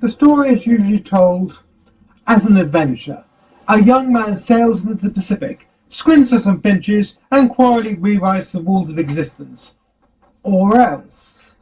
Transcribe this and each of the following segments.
The story is usually told as an adventure. A young man sails into the Pacific, squints at some finches, and quietly rewrites the rules of existence. Or else,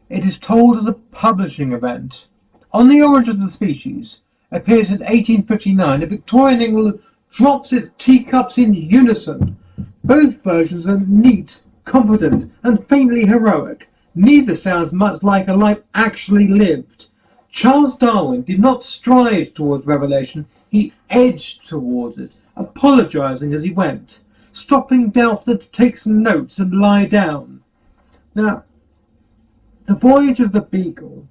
it is told as a publishing event. On the Origin of the Species appears in 1859, and Victorian England drops its teacups in unison. Both versions are neat, confident, and faintly heroic. Neither sounds much like a life actually lived. Charles Darwin did not strive towards revelation, he edged towards it, apologizing as he went, stopping doubtfully to take some notes and lie down. Now, the voyage of the Beagle,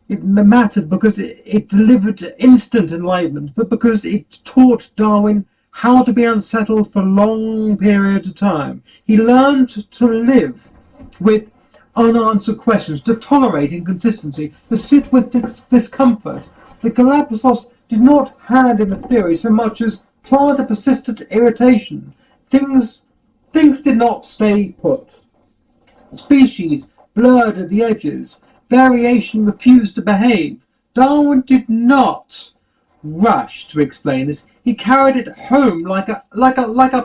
it mattered because it delivered instant enlightenment, but because it taught Darwin how to be unsettled for long periods of time. He learned to live with unanswered questions, to tolerate inconsistency, to sit with discomfort. The Galapagos did not hand him a theory so much as plant a persistent irritation. Things did not stay put. Species blurred at the edges. Variation refused to behave. Darwin did not rush to explain this. He carried it home like a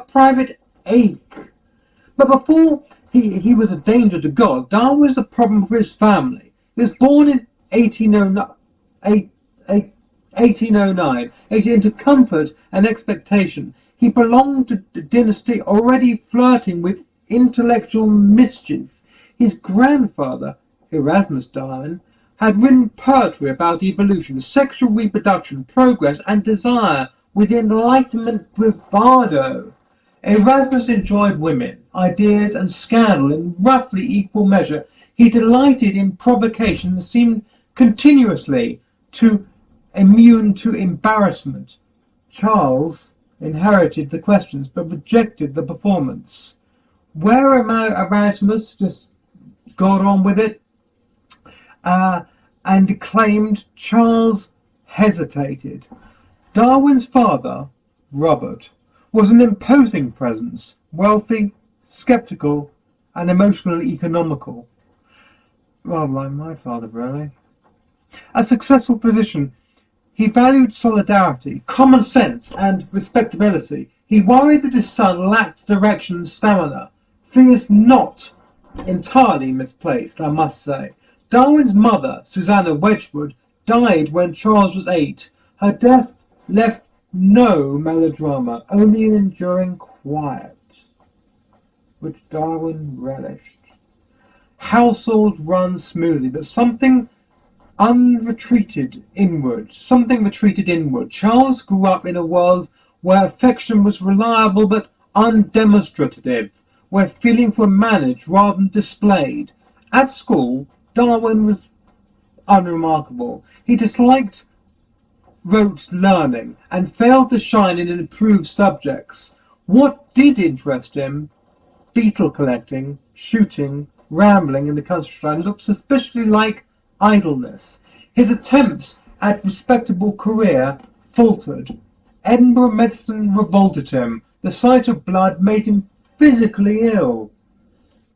private ache. But before he was a danger to God, Darwin was a problem for his family. He was born in 1809, into comfort and expectation. He belonged to the dynasty already flirting with intellectual mischief. His grandfather, Erasmus Darwin, had written poetry about evolution, sexual reproduction, progress, and desire with enlightenment bravado. Erasmus enjoyed women, ideas, and scandal in roughly equal measure. He delighted in provocation and seemed continuously immune to embarrassment. Charles inherited the questions but rejected the performance. Where Erasmus just got on with it and claimed, Charles hesitated. Darwin's father, Robert, was an imposing presence, wealthy, sceptical, and emotionally economical. Rather like my father, really. A successful physician, he valued solidarity, common sense, and respectability. He worried that his son lacked direction and stamina. Fears not entirely misplaced, I must say. Darwin's mother, Susanna Wedgwood, died when Charles was 8. Her death left no melodrama, only an enduring quiet, which Darwin relished. Household runs smoothly, but something retreated inward. Charles grew up in a world where affection was reliable but undemonstrative, where feelings were managed rather than displayed. At school, Darwin was unremarkable. He disliked rote learning and failed to shine in improved subjects. What did interest him? Beetle collecting, shooting, rambling in the countryside looked suspiciously like idleness. His attempts at respectable career faltered. Edinburgh medicine revolted him. The sight of blood made him physically ill.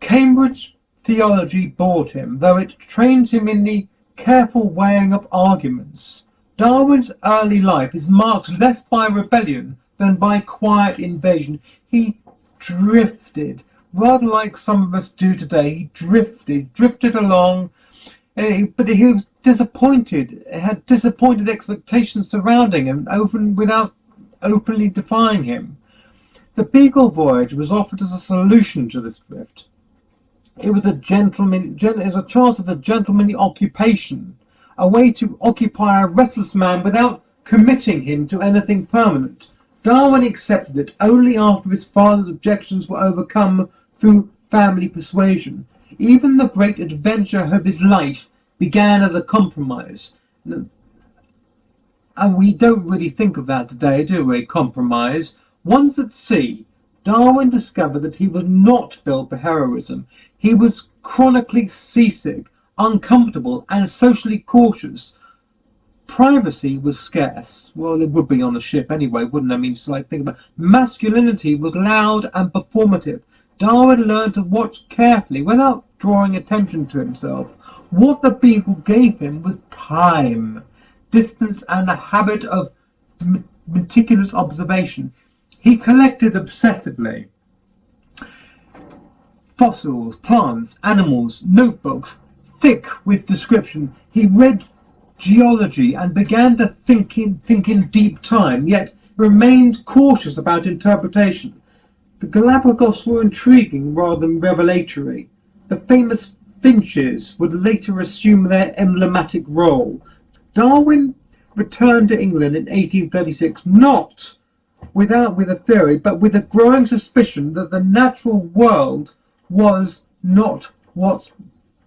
Cambridge theology bored him, though it trained him in the careful weighing of arguments. Darwin's early life is marked less by rebellion than by quiet invasion. He drifted, rather like some of us do today. He drifted along, but he was disappointed. He had disappointed expectations surrounding him, without openly defying him. The Beagle voyage was offered as a solution to this drift. It was a chance at a gentlemanly occupation, a way to occupy a restless man without committing him to anything permanent. Darwin accepted it only after his father's objections were overcome through family persuasion. Even the great adventure of his life began as a compromise. And we don't really think of that today, do we? Compromise. Once at sea, Darwin discovered that he was not built for heroism. He was chronically seasick, uncomfortable, and socially cautious. Privacy was scarce. Well, it would be on a ship anyway, wouldn't it? I mean, think about it. Masculinity was loud and performative. Darwin learned to watch carefully, without drawing attention to himself. What the beagle gave him was time, distance, and a habit of meticulous observation. He collected obsessively fossils, plants, animals, notebooks, thick with description. He read geology and began to think in deep time, yet remained cautious about interpretation. The Galapagos were intriguing rather than revelatory. The famous finches would later assume their emblematic role. Darwin returned to England in 1836, not with a theory, but with a growing suspicion that the natural world was not what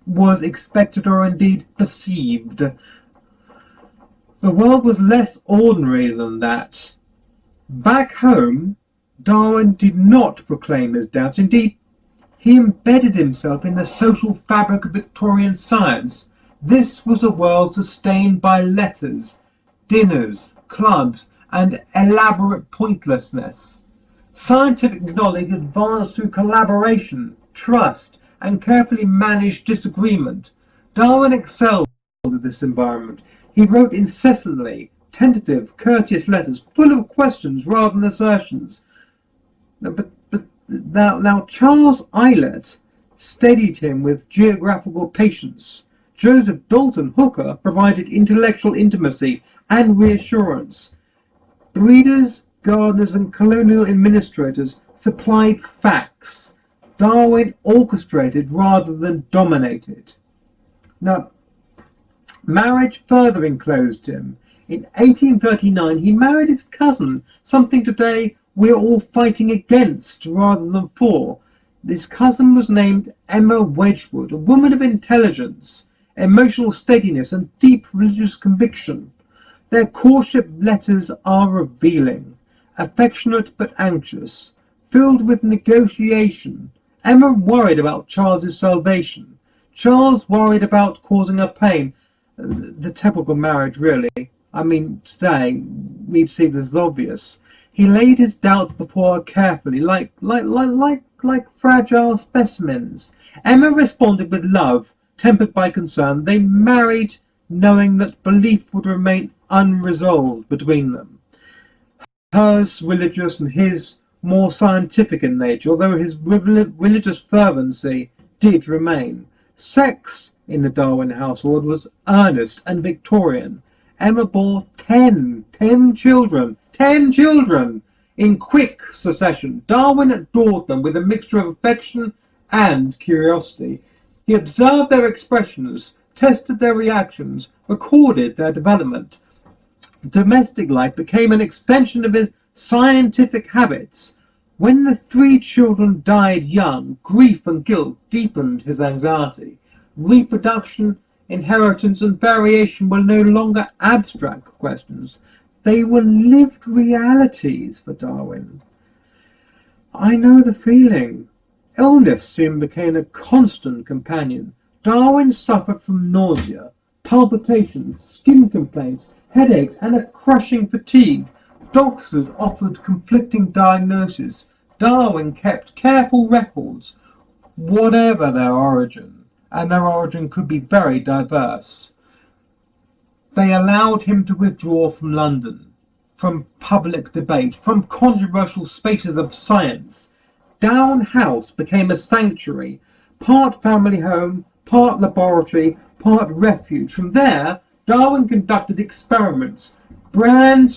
was expected or indeed perceived. The world was less ordinary than that. Back home, Darwin did not proclaim his doubts. Indeed, he embedded himself in the social fabric of Victorian science. This was a world sustained by letters, dinners, clubs, and elaborate pointlessness. Scientific knowledge advanced through collaboration, trust, and carefully managed disagreement. Darwin excelled in this environment. He wrote incessantly, tentative, courteous letters, full of questions rather than assertions. Now Charles Eilert steadied him with geographical patience. Joseph Dalton Hooker provided intellectual intimacy and reassurance. Breeders, gardeners, and colonial administrators supplied facts. Darwin orchestrated rather than dominated. Now, marriage further enclosed him. In 1839, he married his cousin, something today we're all fighting against rather than for. This cousin was named Emma Wedgwood, a woman of intelligence, emotional steadiness, and deep religious conviction. Their courtship letters are revealing, affectionate but anxious, filled with negotiation. Emma worried about Charles's salvation. Charles worried about causing her pain. The typical marriage, really. I mean, today we'd see this as obvious. He laid his doubts before her carefully, like fragile specimens. Emma responded with love, tempered by concern. They married, knowing that belief would remain unresolved between them. Hers religious and his more scientific in nature, although his religious fervency did remain. Sex in the Darwin household was earnest and Victorian. Emma bore 10 children in quick succession. Darwin adored them with a mixture of affection and curiosity. He observed their expressions, tested their reactions, recorded their development. Domestic life became an extension of his scientific habits. When the 3 children died young, grief and guilt deepened his anxiety. Reproduction, inheritance, and variation were no longer abstract questions. They were lived realities for Darwin. I know the feeling. Illness soon became a constant companion. Darwin suffered from nausea, palpitations, skin complaints, headaches, and a crushing fatigue. Doctors offered conflicting diagnoses. Darwin kept careful records, whatever their origin, and their origin could be very diverse. They allowed him to withdraw from London, from public debate, from controversial spaces of science. Down House became a sanctuary, part family home, part laboratory, part refuge. From there, Darwin conducted experiments, bred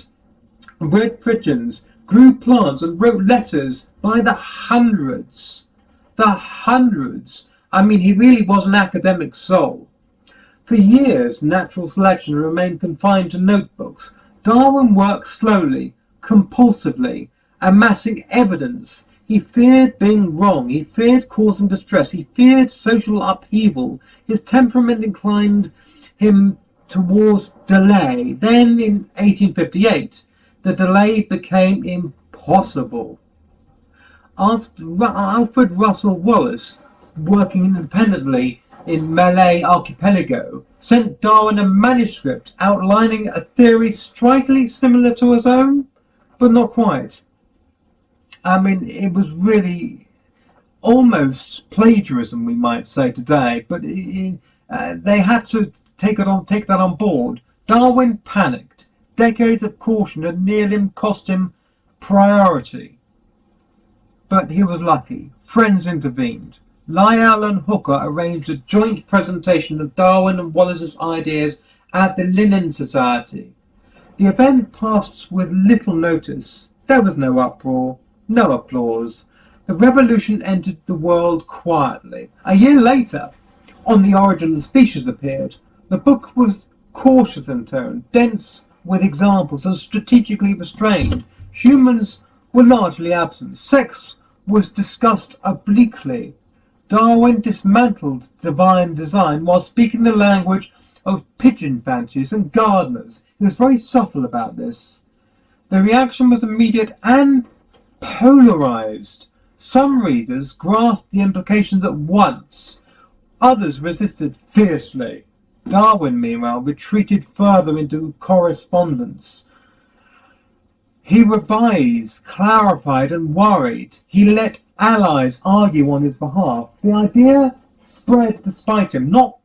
pigeons, grew plants, and wrote letters by the hundreds. I mean, he really was an academic soul. For years, natural selection remained confined to notebooks. Darwin worked slowly, compulsively, amassing evidence. He feared being wrong. He feared causing distress. He feared social upheaval. His temperament inclined him towards delay. Then, in 1858, the delay became impossible. Alfred Russel Wallace, working independently in Malay Archipelago, sent Darwin a manuscript outlining a theory strikingly similar to his own, but not quite. I mean, it was really almost plagiarism, we might say today, but they had to take that on board. Darwin panicked. Decades of caution had nearly cost him priority. But he was lucky. Friends intervened. Lyell and Hooker arranged a joint presentation of Darwin and Wallace's ideas at the Linnean Society. The event passed with little notice. There was no uproar, no applause. The revolution entered the world quietly. A year later, On the Origin of Species appeared. The book was cautious in tone, dense with examples, and strategically restrained. Humans were largely absent. Sex was discussed obliquely. Darwin dismantled divine design while speaking the language of pigeon fanciers and gardeners. He was very subtle about this. The reaction was immediate and polarized. Some readers grasped the implications at once. Others resisted fiercely. Darwin, meanwhile, retreated further into correspondence. He revised, clarified, and worried. He let allies argue on his behalf. The idea spread despite him, not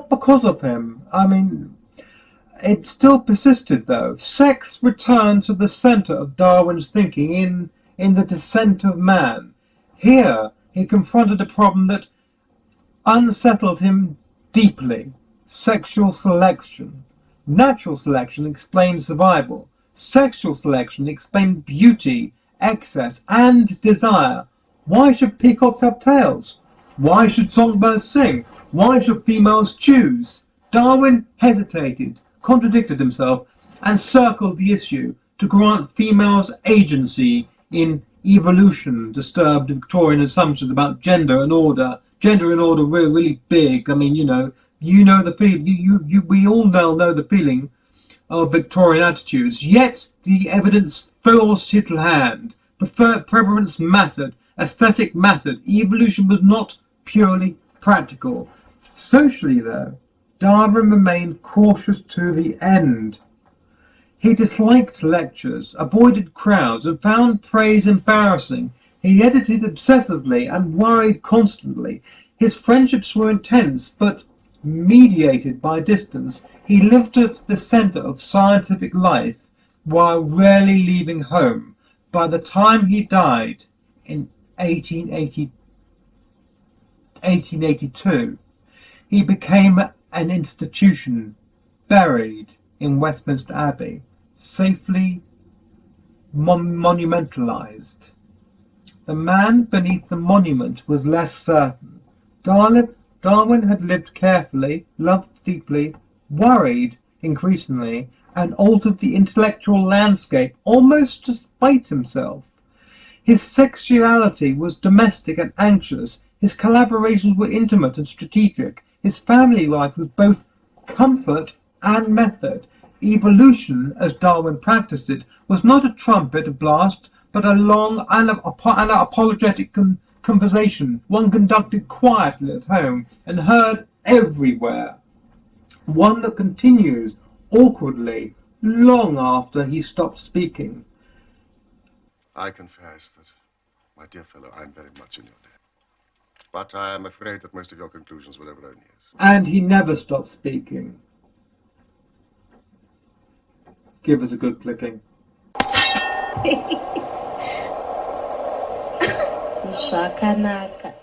because of him. It still persisted, though. Sex returned to the center of Darwin's thinking in The Descent of Man. Here, he confronted a problem that unsettled him deeply. Sexual selection. Natural selection explained survival. Sexual selection explained beauty, excess, and desire. Why should peacocks have tails? Why should songbirds sing? Why should females choose? Darwin hesitated, contradicted himself, and circled the issue to grant females agency in evolution, disturbed Victorian assumptions about gender and order. Gender and order were really big. We all know the feeling of Victorian attitudes. Yet the evidence forced his hand. Preference mattered. Aesthetic mattered. Evolution was not purely practical. Socially, though, Darwin remained cautious to the end. He disliked lectures, avoided crowds, and found praise embarrassing. He edited obsessively and worried constantly. His friendships were intense, but mediated by distance. He lived at the center of scientific life while rarely leaving home. By the time he died in 1882, he became an institution, buried in Westminster Abbey, safely monumentalized. The man beneath the monument was less certain. Darwin had lived carefully, loved deeply, worried increasingly, and altered the intellectual landscape almost despite himself. His sexuality was domestic and anxious. His collaborations were intimate and strategic. His family life was both comfort and method. Evolution, as Darwin practiced it, was not a trumpet blast, but a long and apologetic conversation, one conducted quietly at home and heard everywhere. One that continues awkwardly long after he stopped speaking. I confess that, my dear fellow, I am very much in your debt. But I am afraid that most of your conclusions were erroneous. And he never stopped speaking. Give us a good clicking. Shakanaka.